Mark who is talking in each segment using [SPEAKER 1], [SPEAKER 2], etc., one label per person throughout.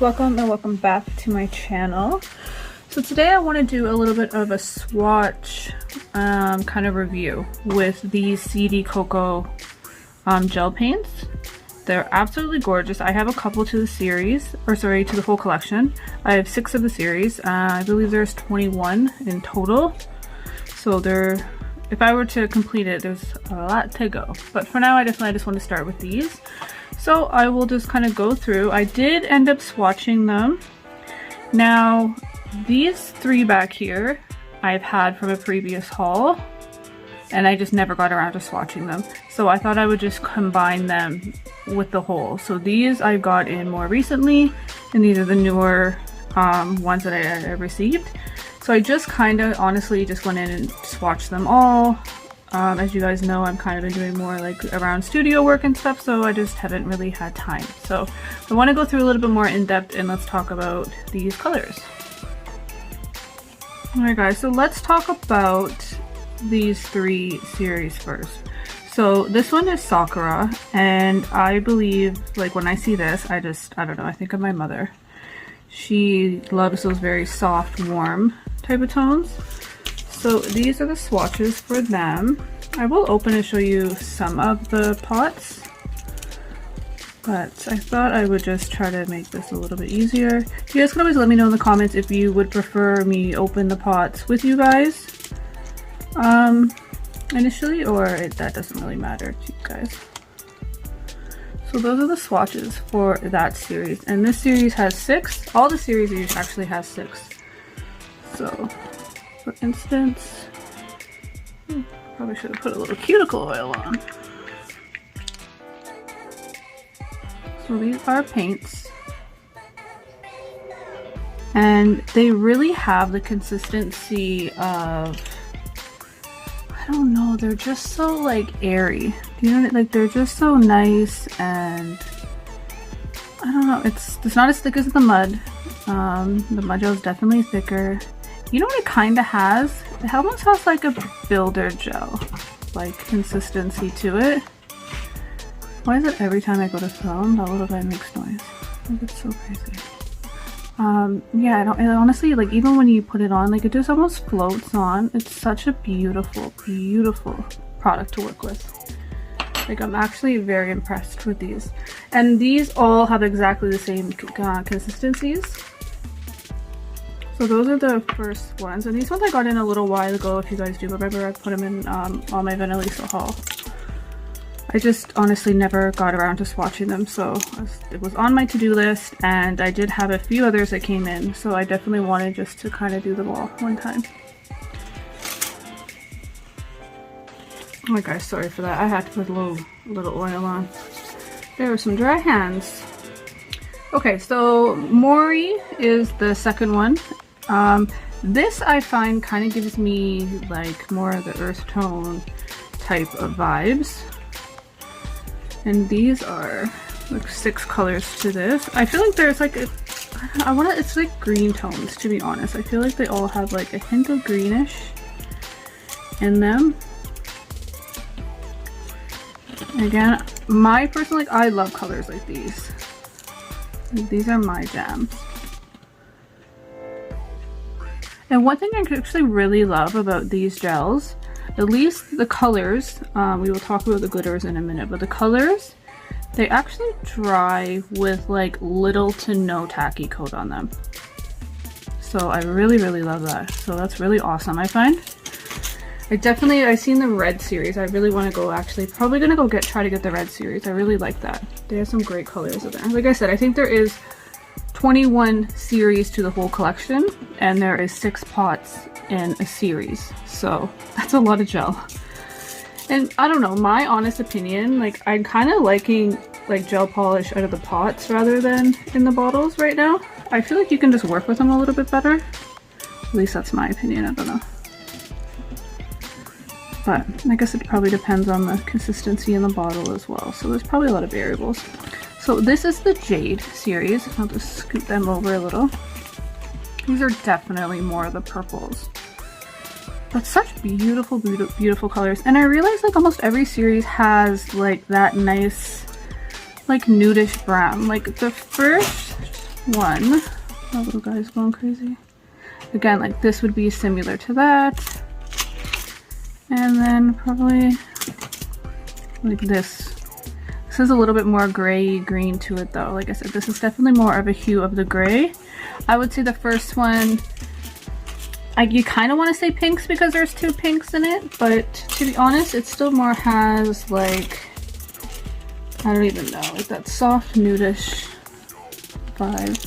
[SPEAKER 1] welcome and welcome back to my channel. So today I want to do a little bit of a swatch kind of review with these Gdcoco gel paints. They're absolutely gorgeous. I have a couple to the series, or sorry, to the whole collection. I have 6 of the series. I believe there's 21 in total. So if I were to complete it, there's a lot to go. But for now, I just want to start with these. So I will just kind of go through. I did end up swatching them. Now, these 3 back here, I've had from a previous haul, and I just never got around to swatching them. So I thought I would just combine them with the whole. So these I got in more recently, and these are the newer ones that I received. So I just kind of honestly just went in and swatched them all. As you guys know, I'm kind of been doing more like around studio work and stuff, so I just haven't really had time. So I want to go through a little bit more in depth and let's talk about these colors. Alright guys, so let's talk about these 3 series first. So this one is Sakura, and I believe, like when I see this, I don't know, I think of my mother. She loves those very soft, warm type of tones. So these are the swatches for them. I will open and show you some of the pots, but I thought I would just try to make this a little bit easier. You guys can always let me know in the comments if you would prefer me open the pots with you guys initially, or that doesn't really matter to you guys. So those are the swatches for that series, and this series has 6. All the series actually has 6. So for instance, probably should have put a little cuticle oil on. So these are paints, and they really have the consistency of, I don't know, they're just so like airy. Do you know, like they're just so nice, and I don't know, it's not as thick as the mud. The mud gel is definitely thicker. You know what it kind of has? It almost has like a builder gel like consistency to it. Why is it every time I go to film that little guy makes noise? Like, it's so crazy. Yeah, it honestly, like even when you put it on, like it just almost floats on. It's such a beautiful, beautiful product to work with. Like I'm actually very impressed with these. And these all have exactly the same consistencies. So those are the first ones, and these ones I got in a little while ago. If you guys do remember, I put them in on my Venalisa haul. I just honestly never got around to swatching them, so it was on my to-do list, and I did have a few others that came in, so I definitely wanted just to kind of do them all one time. Oh my gosh, sorry for that. I had to put a little oil on. There were some dry hands. Okay, so Mori is the second one. This I find kind of gives me like more of the earth tone type of vibes. And these are like 6 colors to this. I feel like there's like it's like green tones, to be honest. I feel like they all have like a hint of greenish in them. Again, my personal, like I love colors like these. These are my jams. And one thing I actually really love about these gels, at least the colors, we will talk about the glitters in a minute, but the colors, they actually dry with like little to no tacky coat on them. So I really, really love that. So that's really awesome, I find. I've seen the red series. I really want to go, actually, probably gonna go try to get the red series. I really like that. They have some great colors in there. Like I said, I think there is 21 series to the whole collection, and there is 6 pots in a series. So that's a lot of gel. And I don't know, my honest opinion, like I'm kind of liking like gel polish out of the pots rather than in the bottles right now. I feel like you can just work with them a little bit better. At least that's my opinion, I don't know. But I guess it probably depends on the consistency in the bottle as well. So there's probably a lot of variables. So this is the Jade series. I'll just scoot them over a little. These are definitely more of the purples. But such beautiful, beautiful colors. And I realize like almost every series has like that nice like nudish brown. Like the first one. That little guy's going crazy. Again, like this would be similar to that. And then probably like this. This is a little bit more gray green to it though. Like I said, this is definitely more of a hue of the gray. I would say the first one, you kind of want to say pinks because there's two pinks in it, but to be honest, it still more has like, I don't even know, like that soft nudish vibe.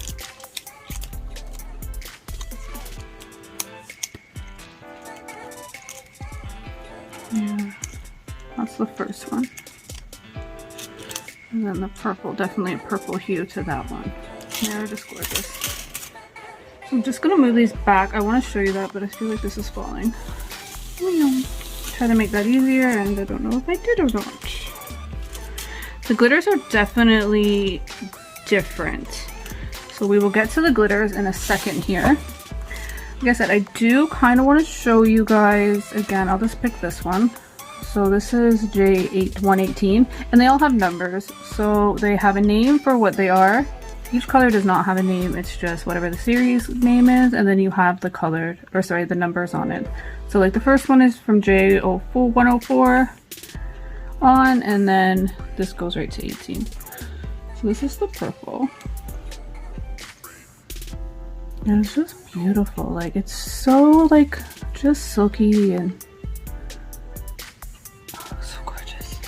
[SPEAKER 1] Yeah, that's the first one. And then the purple, definitely a purple hue to that one. They're just gorgeous. So I'm just gonna move these back. I want to show you that, but I feel like this is falling. Try to make that easier, and I don't know if I did or not. The glitters are definitely different. So we will get to the glitters in a second here. Like I said, I do kind of want to show you guys, again, I'll just pick this one. So this is Jade 118, and they all have numbers. So they have a name for what they are. Each color does not have a name, it's just whatever the series name is, and then you have the colored, or sorry, the numbers on it. So like the first one is from J104 on, and then this goes right to 18. So this is the purple. And it's just beautiful. Like it's so like just silky and so gorgeous.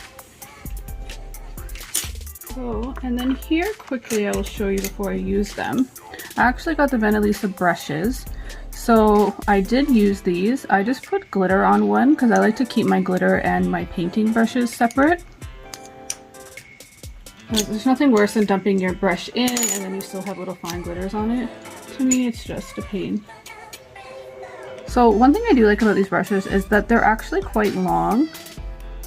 [SPEAKER 1] So, and then here quickly I will show you before I use them. I actually got the Venalisa brushes. So I did use these. I just put glitter on one because I like to keep my glitter and my painting brushes separate. There's nothing worse than dumping your brush in and then you still have little fine glitters on it. To me, it's just a pain. So one thing I do like about these brushes is that they're actually quite long.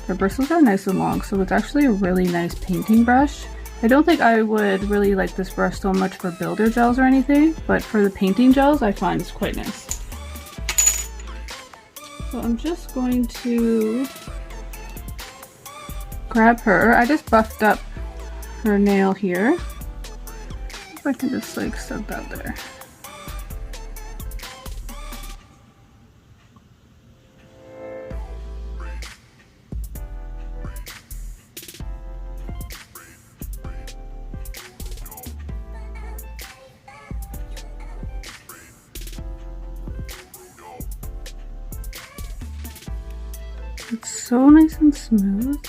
[SPEAKER 1] Their bristles are nice and long, so it's actually a really nice painting brush. I don't think I would really like this brush so much for builder gels or anything, but for the painting gels, I find it's quite nice. So I'm just going to grab her. I just buffed up her nail here. If I can just like set that there. It's so nice and smooth.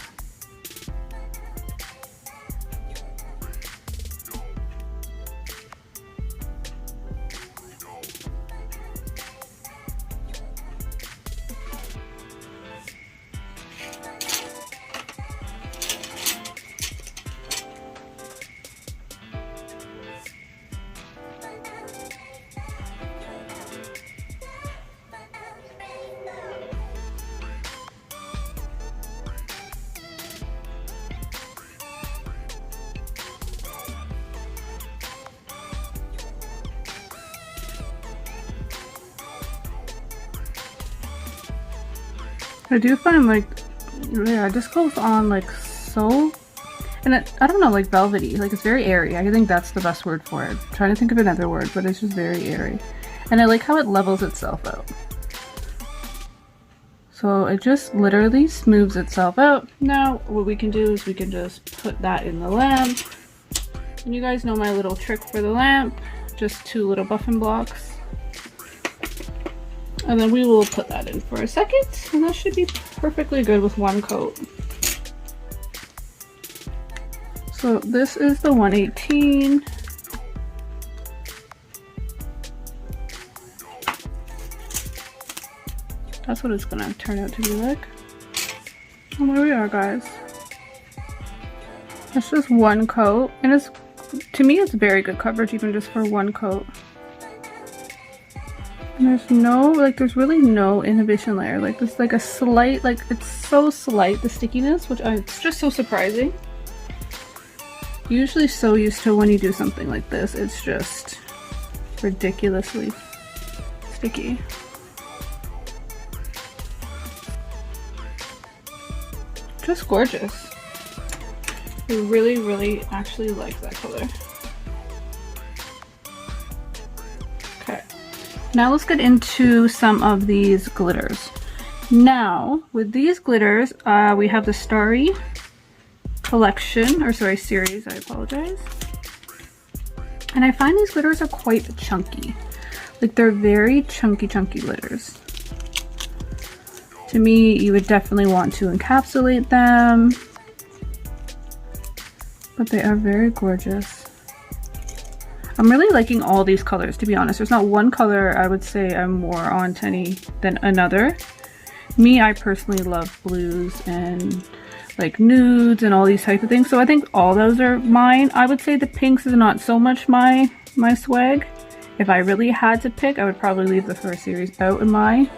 [SPEAKER 1] I do find like, yeah, it just goes on like so, and I don't know, like velvety, like it's very airy. I think that's the best word for it. I'm trying to think of another word, but it's just very airy. And I like how it levels itself out. So it just literally smooths itself out. Now what we can do is we can just put that in the lamp. And you guys know my little trick for the lamp, just 2 little buffing blocks. And then we will put that in for a second, and that should be perfectly good with one coat. So this is the 118. That's what it's gonna turn out to be like. And there we are, guys. That's just one coat, and it's, to me, it's very good coverage even just for one coat. And there's no, like, there's really no inhibition layer. Like, there's like a slight, like, it's so slight, the stickiness, which it's just so surprising. Usually so used to when you do something like this, it's just ridiculously sticky. Just gorgeous. I really, really actually like that color. Now let's get into some of these glitters. Now, with these glitters, we have the Starry collection, or sorry, series, I apologize. And I find these glitters are quite chunky. Like, they're very chunky glitters. To me, you would definitely want to encapsulate them. But they are very gorgeous. I'm really liking all these colors, to be honest. There's not one color I would say I'm more on to any than another. Me, I personally love blues and like nudes and all these types of things. So I think all those are mine. I would say the pinks is not so much my swag. If I really had to pick, I would probably leave the first series out in mine.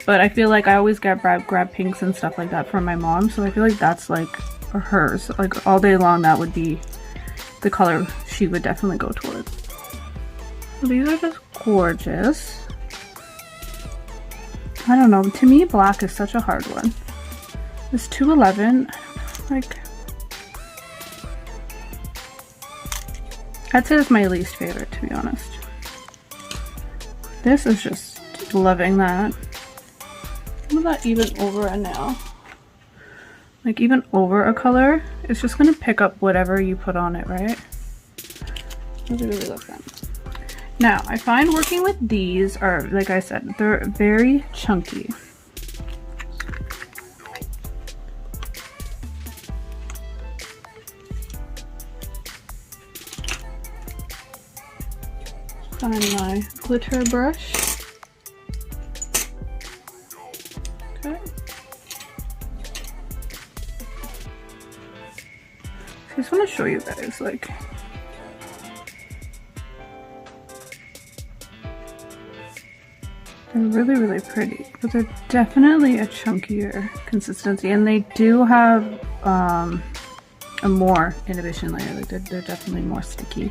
[SPEAKER 1] But I feel like I always grab pinks and stuff like that from my mom. So I feel like that's like hers. Like all day long, that would be the color she would definitely go towards. So these are just gorgeous. I don't know, to me black is such a hard one. This 211, like, I'd say it's my least favorite, to be honest. This is just loving that. I'm not even over a nail. Like, even over a color, it's just gonna pick up whatever you put on it, right? I really love them. Now, I find working with these are, like I said, they're very chunky. Find my glitter brush. Okay. I just want to show you guys, like, they're really pretty, but they're definitely a chunkier consistency, and they do have a more inhibition layer. Like they're definitely more sticky.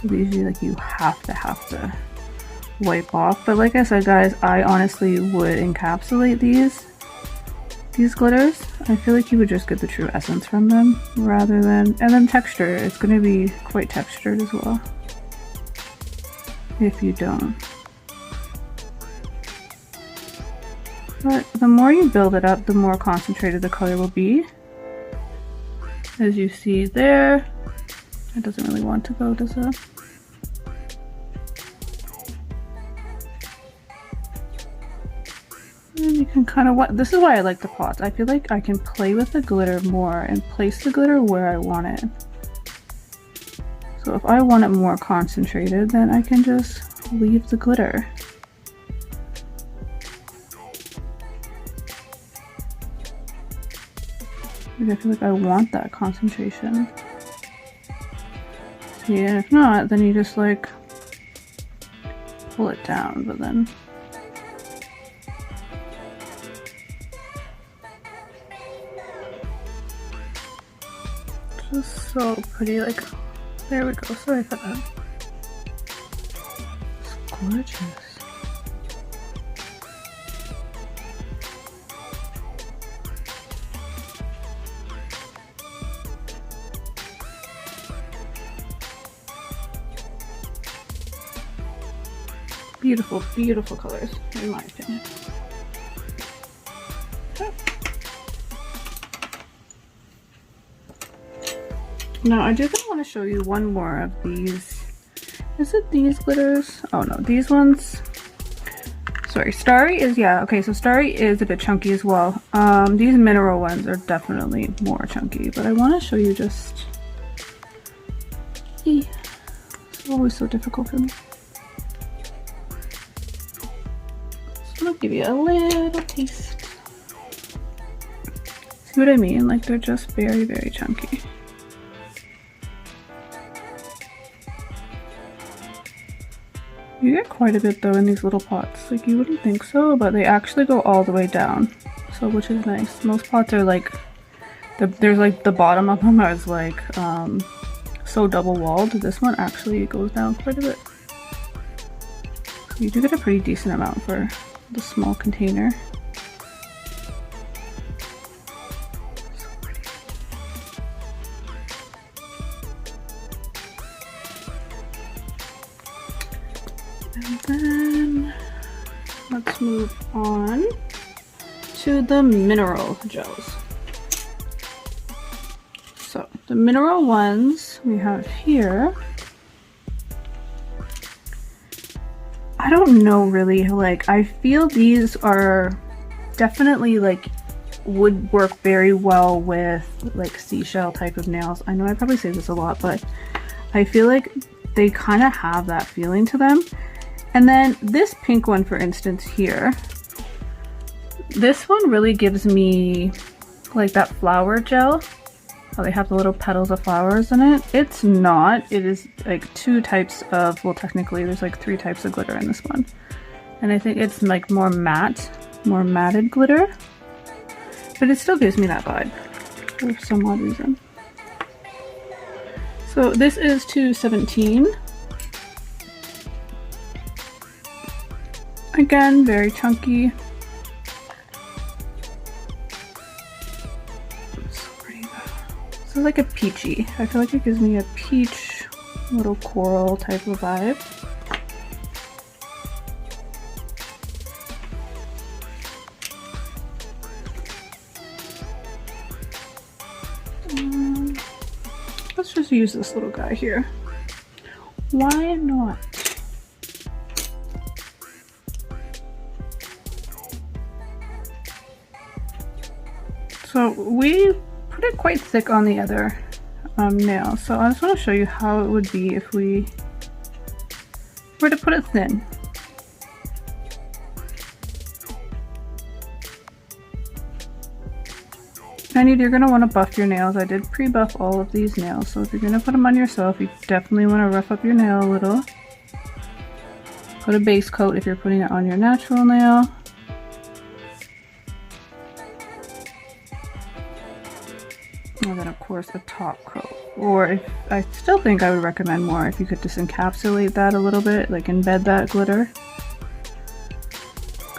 [SPEAKER 1] So these like you have to wipe off. But like I said, guys, I honestly would encapsulate these glitters. I feel like you would just get the true essence from them rather than, and then texture. It's going to be quite textured as well if you don't. But the more you build it up, the more concentrated the color will be. As you see there, it doesn't really want to go, does it? And you can kind of, this is why I like the pots. I feel like I can play with the glitter more and place the glitter where I want it. So if I want it more concentrated, then I can just leave the glitter. I feel like I want that concentration. See, and if not, then you just like pull it down, but then just so pretty. Like, there we go. Sorry for that. It's gorgeous. Beautiful, beautiful colors, in my opinion. Okay. Now, I do want to show you one more of these. Is it these glitters? Oh no, these ones. Sorry, Starry is, yeah, okay, so Starry is a bit chunky as well. These mineral ones are definitely more chunky, but I want to show you just... It's always so difficult for me. I'll give you a little taste. See what I mean? Like, they're just very, very chunky. You get quite a bit though in these little pots. Like, you wouldn't think so, but they actually go all the way down. So, which is nice. Most pots are like, there's like the bottom of them is like so double walled. This one actually goes down quite a bit. You do get a pretty decent amount for the small container. So pretty. And then let's move on to the mineral gels. So the mineral ones we have here, I don't know really, like I feel these are definitely like would work very well with like seashell type of nails. I know I probably say this a lot, but I feel like they kind of have that feeling to them. And then this pink one, for instance, here, this one really gives me like that flower gel. Oh, they have the little petals of flowers in it. It's not. It is like two types of, well, technically there's like 3 types of glitter in this one. And I think it's like more matte, more matted glitter. But it still gives me that vibe for some odd reason. So this is 217. Again, very chunky. This is like a peachy. I feel like it gives me a peach, little coral type of vibe. Let's just use this little guy here. Why not? So we put it quite thick on the other nail, so I just want to show you how it would be if we were to put it thin. And you're going to want to buff your nails. I did pre-buff all of these nails, so if you're going to put them on yourself, you definitely want to rough up your nail a little. Put a base coat if you're putting it on your natural nail. And then of course a top coat. Or if, I still think I would recommend more if you could just encapsulate that a little bit, like embed that glitter.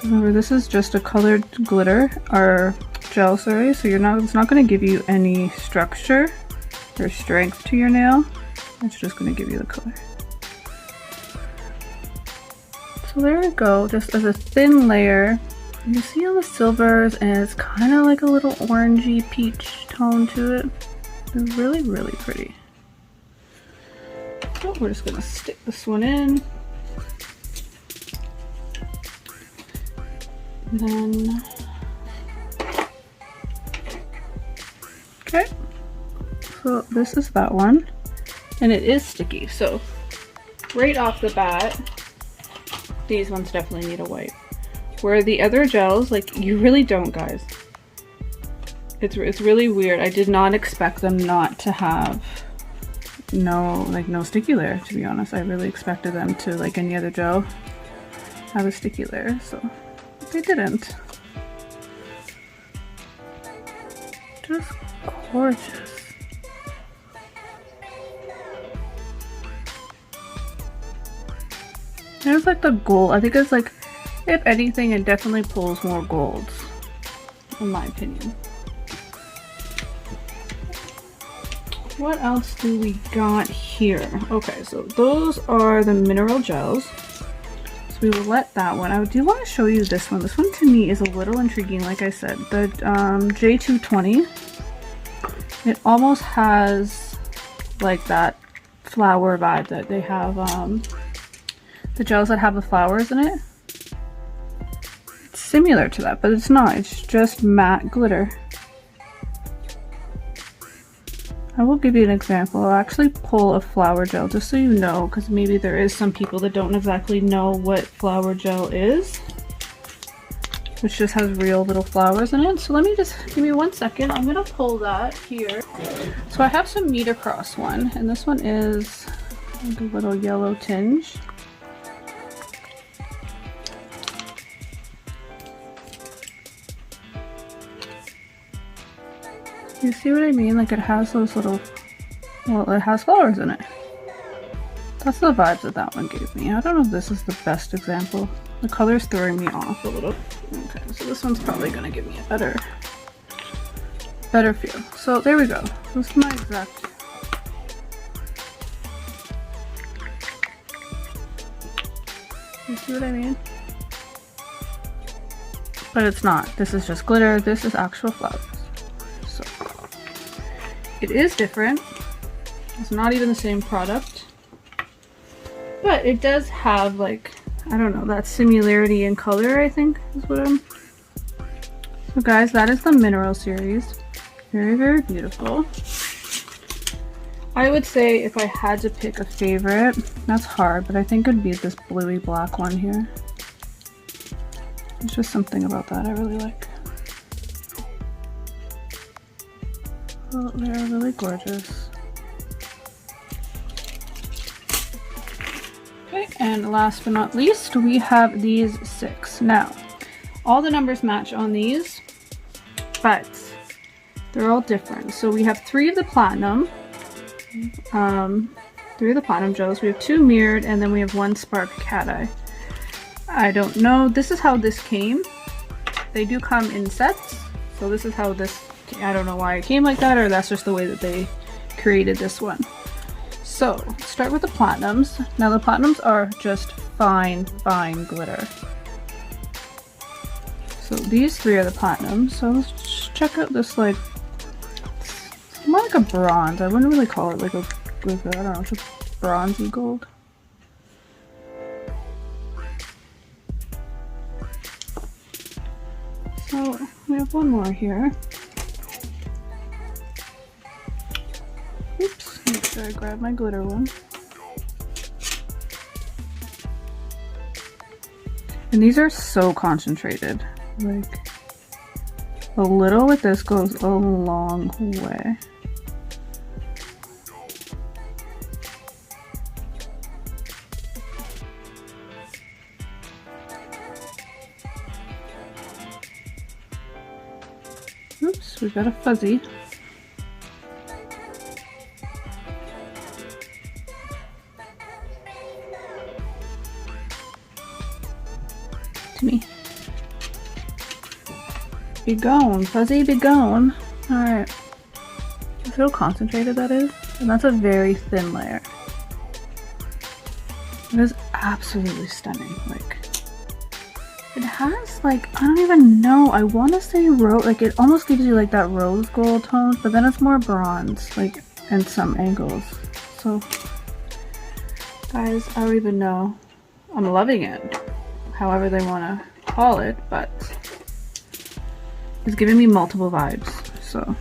[SPEAKER 1] Remember, this is just a colored glitter, or gel, sorry, so it's not going to give you any structure or strength to your nail. It's just going to give you the color. So there we go, just as a thin layer. You see all the silvers, and it's kind of like a little orangey peach tone to it. They're really, really pretty. So we're just gonna stick this one in. And then, okay. So this is that one, and it is sticky. So right off the bat, these ones definitely need a wipe. Where the other gels, like, you really don't, guys. It's really weird. I did not expect them not to have no sticky layer, to be honest. I really expected them to, like any other gel, have a sticky layer, so they didn't. Just gorgeous. There's like the gold. I think it's like, if anything, it definitely pulls more golds, in my opinion. What else do we got here? Okay, so those are the mineral gels. So we will let that one. I do want to show you this one. This one to me is a little intriguing, like I said. The J220. It almost has like that flower vibe that they have, the gels that have the flowers in it. Similar to that, but it's not. It's just matte glitter. I will give you an example. I'll actually pull a flower gel just so you know, because maybe there is some people that don't exactly know what flower gel is, which just has real little flowers in it. So let me just, give me 1 second. I'm gonna pull that here. So I have some Meet Across one, and this one is like a little yellow tinge. You see what I mean? Like, it has those little, well, it has flowers in it. That's the vibes that that one gave me. I don't know if this is the best example. The color's throwing me off a little. Okay, so this one's probably gonna give me a better feel. So there we go. This is my exact. You see what I mean? But it's not. This is just glitter. This is actual flowers. So it is different. It's not even the same product. But it does have, like, I don't know, that similarity in color, I think is what I'm... So guys, that is the Mineral series. Very, very beautiful. I would say if I had to pick a favorite, that's hard, but I think it'd be this bluey black one here. There's just something about that I really like. Oh, they're really gorgeous. Okay, and last but not least, we have these 6. Now, all the numbers match on these, but they're all different. So we have 3 of the platinum, 3 of the platinum gels. We have 2 mirrored, and then we have 1 spark cat eye. I don't know. This is how this came. They do come in sets, so this is how this. I don't know why it came like that, or that's just the way that they created this one. So let's start with the platinums. Now the platinums are just fine, fine glitter. So these 3 are the platinums. So let's check out this, like, it's more like a bronze. I wouldn't really call it like a I don't know, it's a bronzy gold. So we have one more here. Oops, make sure I grab my glitter one. And these are so concentrated. Like, a little with this goes a long way. Oops, we've got a fuzzy. To me. Be gone, fuzzy, be gone. Alright. See how concentrated that is? And that's a very thin layer. It is absolutely stunning. Like, it has, like, I don't even know, I want to say rose, like, it almost gives you like that rose gold tone, but then it's more bronze, like, in some angles. So guys, I don't even know. I'm loving it, however they want to call it, but it's giving me multiple vibes. So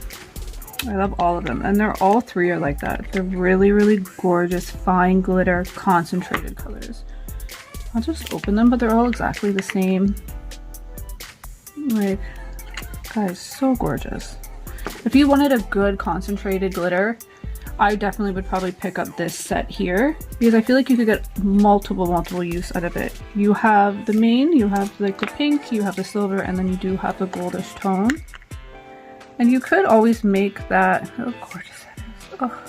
[SPEAKER 1] I love all of them, and they're all 3 are like that. They're really, really gorgeous, fine glitter, concentrated colors. I'll just open them, but they're all exactly the same. Like, guys, so gorgeous. If you wanted a good concentrated glitter, I definitely would probably pick up this set here, because I feel like you could get multiple use out of it. You have the main, you have like the pink, you have the silver, and then you do have the goldish tone. And you could always make that, oh gorgeous that is. Oh.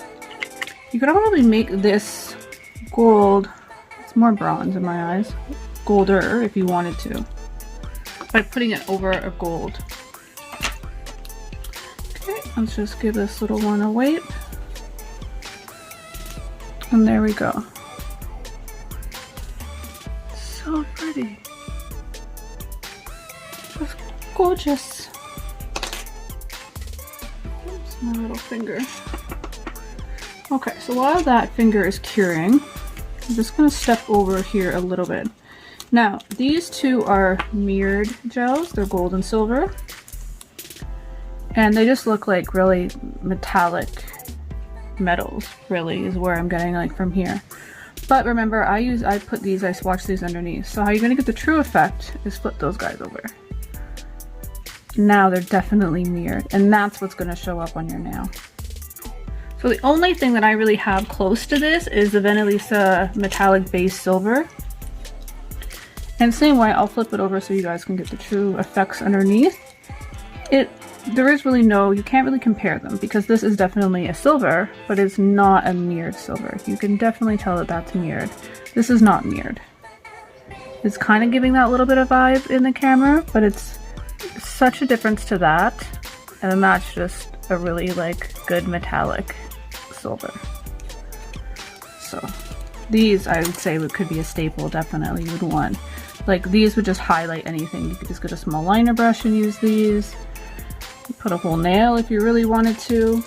[SPEAKER 1] You could probably make this gold, it's more bronze in my eyes, golder if you wanted to, by putting it over a gold. Okay, let's just give this little one a wipe. And there we go. So pretty. Just gorgeous. Oops, my little finger. Okay, so while that finger is curing, I'm just going to step over here a little bit. Now, these 2 are mirrored gels. They're gold and silver. And they just look like really metallic metals, really, is where I'm getting like from here. But remember, I swatch these underneath. So how you're going to get the true effect is flip those guys over. Now they're definitely mirrored, and that's what's going to show up on your nail. So the only thing that I really have close to this is the Venalisa metallic base silver. And same way, I'll flip it over so you guys can get the true effects underneath. There is really no, you can't really compare them, because this is definitely a silver, but it's not a mirrored silver. You can definitely tell that that's mirrored. This is not mirrored. It's kind of giving that little bit of vibe in the camera, but it's such a difference to that. And then that's just a really like good metallic silver. So These I would say could be a staple, definitely you would want. Like these would just highlight anything. You could just get a small liner brush and use these. Put a whole nail if you really wanted to.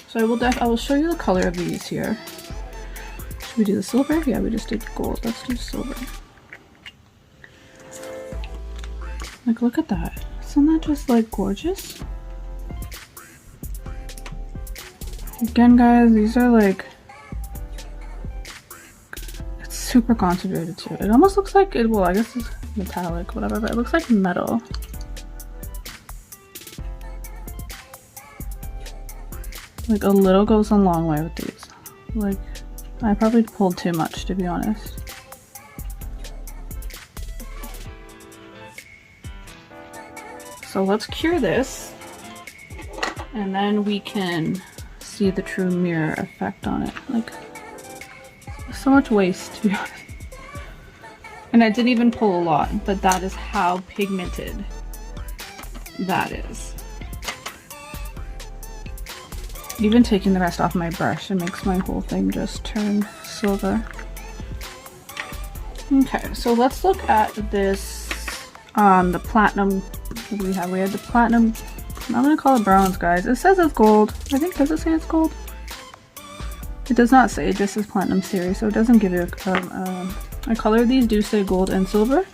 [SPEAKER 1] So I will show you the color of these here. Should we do the silver? Yeah, we just did gold. Let's do silver. Like, look at that. Isn't that just like gorgeous? Again, guys, these are like, it's super concentrated too. It almost looks like it, well, I guess it's metallic, whatever, but it looks like metal. Like a little goes a long way with these. Like, I probably pulled too much, to be honest. So let's cure this, and then we can see the true mirror effect on it. Like, so much waste, to be honest. And I didn't even pull a lot, but that is how pigmented that is. Even taking the rest off my brush, it makes my whole thing just turn silver. Okay, so let's look at this, the platinum. What do we have? We have the platinum. I'm gonna call it bronze, guys. It says it's gold. I think, does it say it's gold? It does not say, it just says platinum series, so it doesn't give you a color. These do say gold and silver.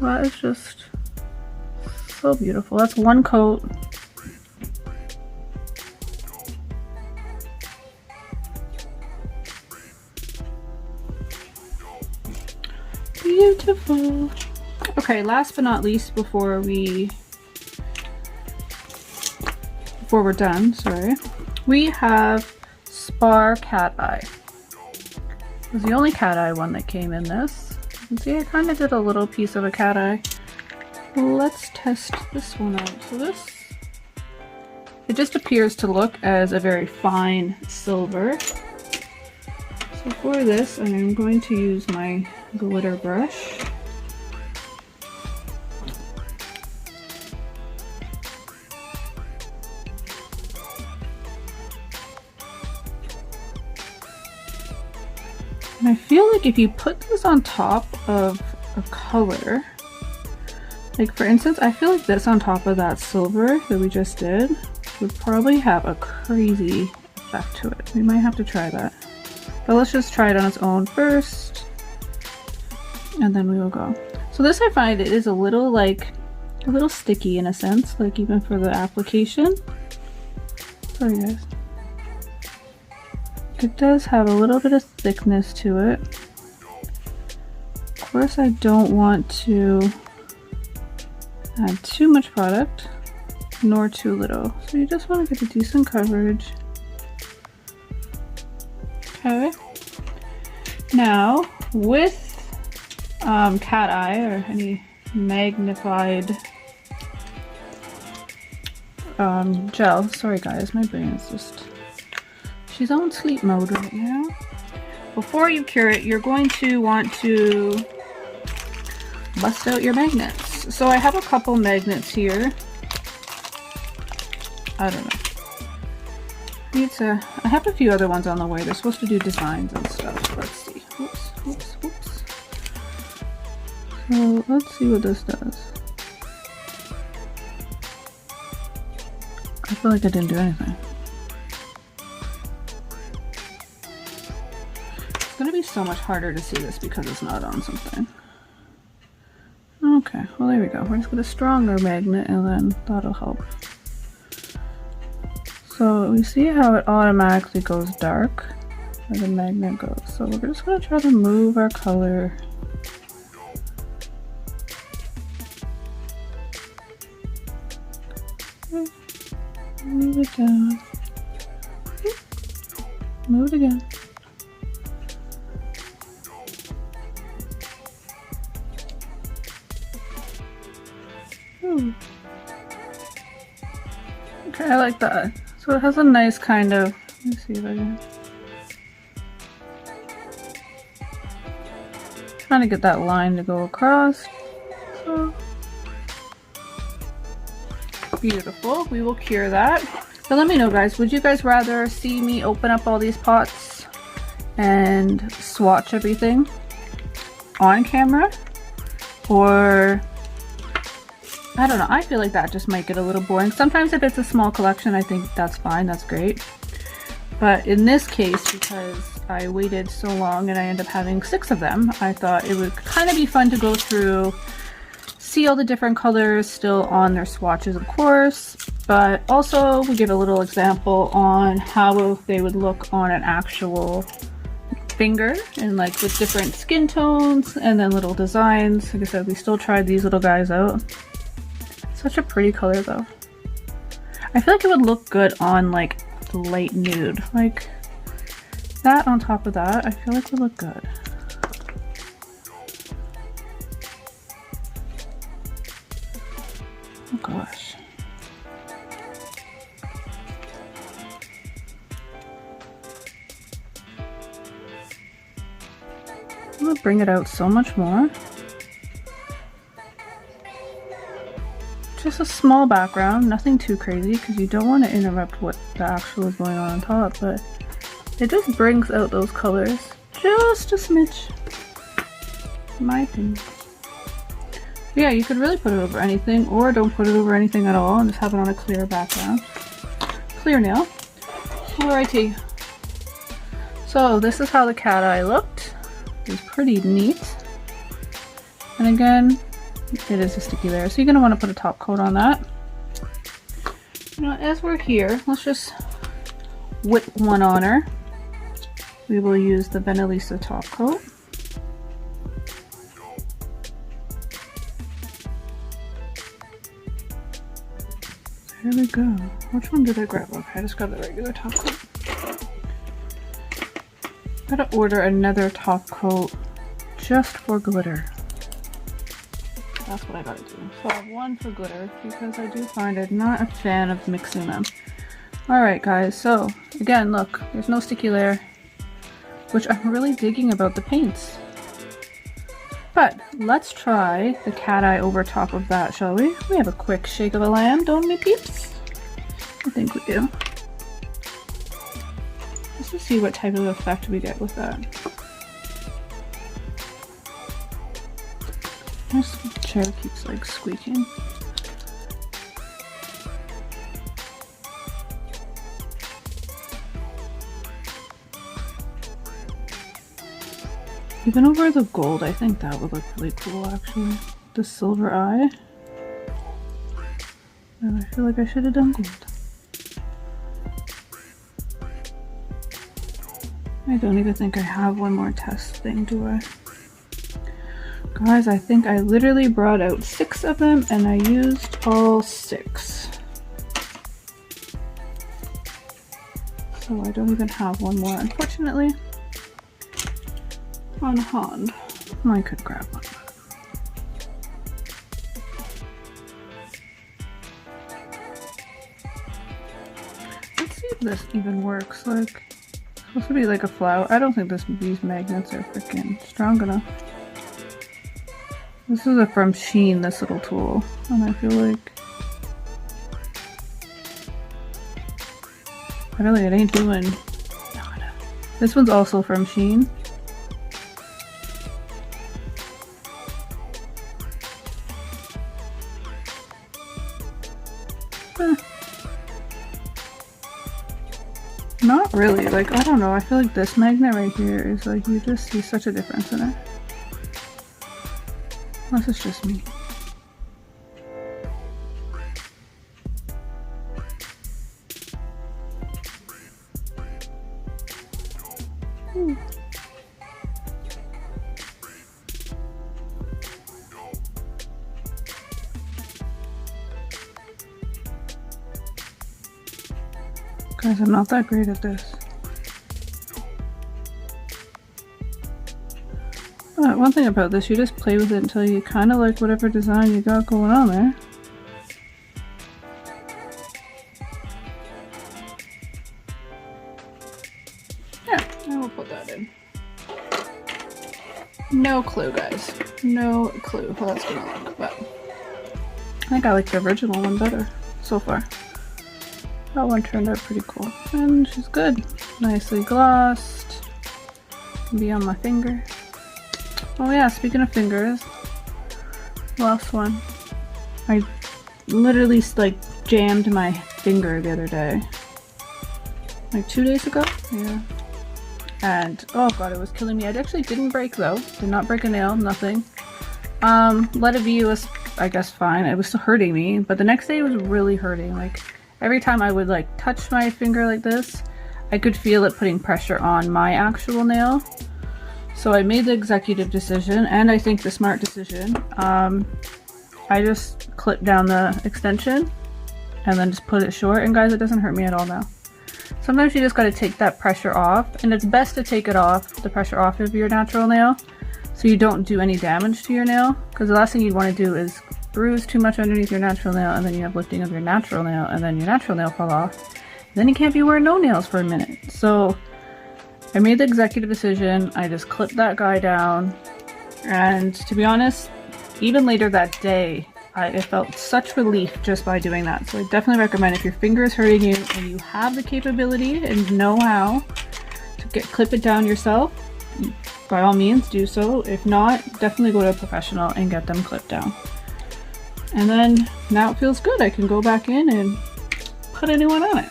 [SPEAKER 1] That is just so beautiful. That's one coat. Beautiful. Okay, last but not least, before we're done, sorry, we have Spar Cat Eye. It was the only cat eye one that came in this. You can see I kind of did a little piece of a cat eye. Let's test this one out. So this, it just appears to look as a very fine silver. So for this, I'm going to use my glitter brush. And I feel like if you put this on top of a color, like for instance, I feel like this on top of that silver that we just did would probably have a crazy effect to it. We might have to try that. But let's just try it on its own first, and then we will go. So this, I find it is a little sticky in a sense, like even for the application. Sorry guys. It does have a little bit of thickness to it. Of course, I don't want to add too much product, nor too little. So you just want to get a decent coverage. Okay. Now, with cat eye or any magnified gel. Sorry guys, my brain is just, she's on sleep mode right now. Before you cure it, you're going to want to bust out your magnets. So I have a couple magnets here. I don't know. I have a few other ones on the way. They're supposed to do designs and stuff. Let's see. Whoops, whoops, whoops. So let's see what this does. I feel like I didn't do anything. It's gonna be so much harder to see this because it's not on something. Okay, well there we go. We're just gonna stronger magnet and then that'll help. So we see how it automatically goes dark where the magnet goes. So we're just going to try to move our color. Move it down. Move it again. Ooh. Okay, I like that. So it has a nice kind of, let me see if I can, trying to get that line to go across. So beautiful. We will cure that. So let me know, guys, would you guys rather see me open up all these pots and swatch everything on camera? Or, I don't know, I feel like that just might get a little boring. Sometimes if it's a small collection, I think that's fine, that's great. But in this case, because I waited so long and I ended up having 6 of them, I thought it would kind of be fun to go through, see all the different colors still on their swatches, of course, but also we give a little example on how they would look on an actual finger and like with different skin tones and then little designs. Like I said, we still tried these little guys out. Such a pretty color though. I feel like it would look good on like the light nude. Like that on top of that, I feel like would look good. Oh gosh. I'm gonna bring it out so much more. Just a small background, nothing too crazy because you don't want to interrupt what the actual is going on top, but it just brings out those colors just a smidge, in my opinion. Yeah, you could really put it over anything, or don't put it over anything at all and just have it on a clear background. Clear nail. Alrighty. So this is how the cat eye looked. It was pretty neat. And again, it is a sticky layer, so you're going to want to put a top coat on that. Now, as we're here, let's just whip one on her. We will use the Venalisa top coat. Here we go. Which one did I grab? Okay, I just grabbed the regular top coat. Gotta order another top coat just for glitter. That's what I gotta do. So I have one for glitter because I do find I'm not a fan of mixing them. Alright guys, so again, look, there's no sticky layer, which I'm really digging about the paints. But let's try the cat eye over top of that, shall we? We have a quick shake of a lamb, don't we, peeps? I think we do. Let's just see what type of effect we get with that. This chair keeps like squeaking. Even over the gold, I think that would look really cool actually. The silver eye. And I feel like I should have done gold. I don't even think I have one more test thing, do I? Guys, I think I literally brought out 6 of them and I used all 6. So I don't even have one more, unfortunately. On hand. I could grab one. Let's see if this even works. Like, it's supposed to be like a flower. I don't think these magnets are freaking strong enough. This is from Sheen, this little tool, and I feel like really it ain't doing. This one's also from Sheen. Not really, like I don't know, I feel like this magnet right here is like you just see such a difference in it. Unless it's just me. Guys, I'm not that great at this. One thing about this, you just play with it until you kind of like whatever design you got going on there. Yeah, I will put that in. No clue, guys. No clue how that's gonna look, but I think I like the original one better so far. That one turned out pretty cool. And she's good. Nicely glossed. Can be on my finger. Oh yeah, speaking of fingers, last one. I literally like jammed my finger the other day. Like 2 days ago? Yeah. And oh god, it was killing me. I actually didn't break though. Did not break a nail, nothing. Let it be was, I guess, fine. It was still hurting me, but the next day it was really hurting. Like every time I would like touch my finger like this, I could feel it putting pressure on my actual nail. So I made the executive decision, and I think the smart decision. I just clipped down the extension and then just put it short, and guys, it doesn't hurt me at all now. Sometimes you just got to take that pressure off, and it's best to take it off, the pressure off of your natural nail, so you don't do any damage to your nail, because the last thing you'd want to do is bruise too much underneath your natural nail, and then you have lifting of your natural nail, and then your natural nail fall off. Then you can't be wearing no nails for a minute. So I made the executive decision. I just clipped that guy down, and to be honest, even later that day, I felt such relief just by doing that. So I definitely recommend, if your finger is hurting you and you have the capability and know how to clip it down yourself, by all means do so. If not, definitely go to a professional and get them clipped down. And then now it feels good. I can go back in and put a new one on it.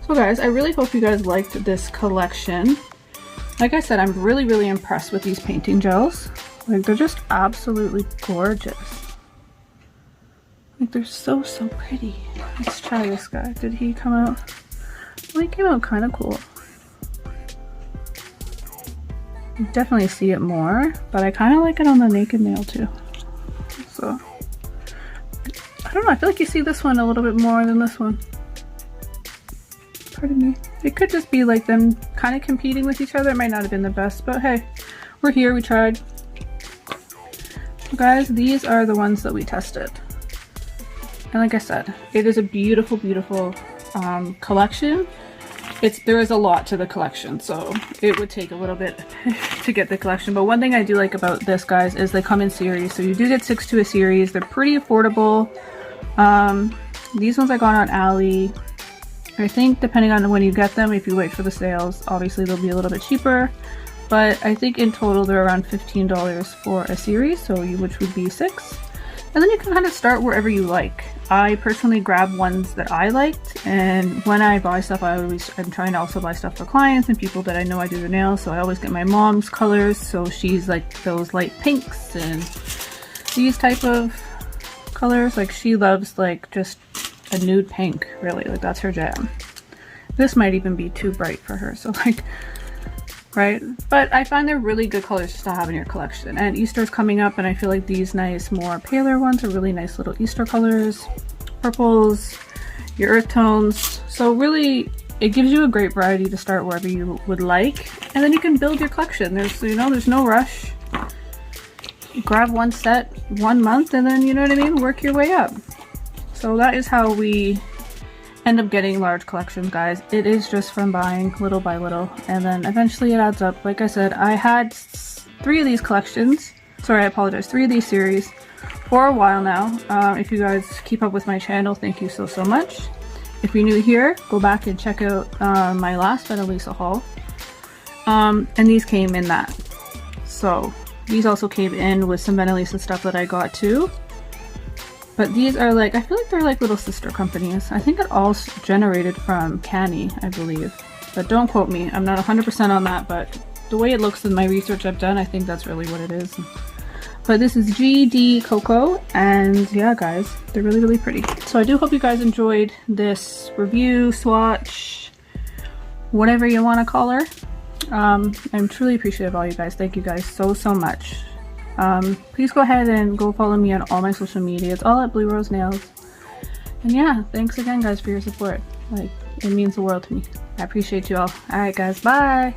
[SPEAKER 1] So guys, I really hope you guys liked this collection. Like I said, I'm really impressed with these painting gels. Like, they're just absolutely gorgeous. Like, they're so pretty. Let's try this guy. Did he come out? Well, he came out kind of cool. You definitely see it more, but I kind of like it on the naked nail too. So, I don't know. I feel like you see this one a little bit more than this one. Pardon me. It could just be like them kind of competing with each other. It might not have been the best, but hey, we're here. We tried. Guys, these are the ones that we tested, and like I said, it is a beautiful collection. There is a lot to the collection, so it would take a little bit to get the collection. But one thing I do like about this, guys, is they come in series, so you do get 6 to a series. They're pretty affordable. These ones I got on Ali. I think depending on when you get them, if you wait for the sales, obviously they'll be a little bit cheaper. But I think in total they're around $15 for a series, which would be 6. And then you can kind of start wherever you like. I personally grab ones that I liked, and when I buy stuff, I'm trying to also buy stuff for clients and people that I know I do their nails, so I always get my mom's colors, so she's like those light pinks and these type of colors. Like, she loves like just a nude pink, really, like that's her jam. This might even be too bright for her, so like, right? But I find they're really good colors to have in your collection. And Easter's coming up, and I feel like these nice, more paler ones are really nice little Easter colors. Purples, your earth tones. So really, it gives you a great variety to start wherever you would like. And then you can build your collection. There's no rush. You grab one set, 1 month, and then, you know what I mean? Work your way up. So that is how we end up getting large collections, guys. It is just from buying little by little, and then eventually it adds up. Like I said, I had 3 of these collections. Sorry, I apologize. 3 of these series for a while now. If you guys keep up with my channel, thank you so much. If you're new here, go back and check out my last Venalisa haul. And these came in that. So these also came in with some Venalisa stuff that I got too. But these are like, I feel like they're like little sister companies. I think it all generated from Canny, I believe. But don't quote me. I'm not 100% on that, but the way it looks in my research I've done, I think that's really what it is. But this is Gdcoco, and yeah, guys, they're really pretty. So I do hope you guys enjoyed this review, swatch, whatever you want to call her. I'm truly appreciative of all you guys. Thank you guys so much. Please go ahead and go follow me on all my social media. It's all at Blue Rose Nails. And yeah, thanks again, guys, for your support. Like, it means the world to me. I appreciate you all. Alright, guys, bye!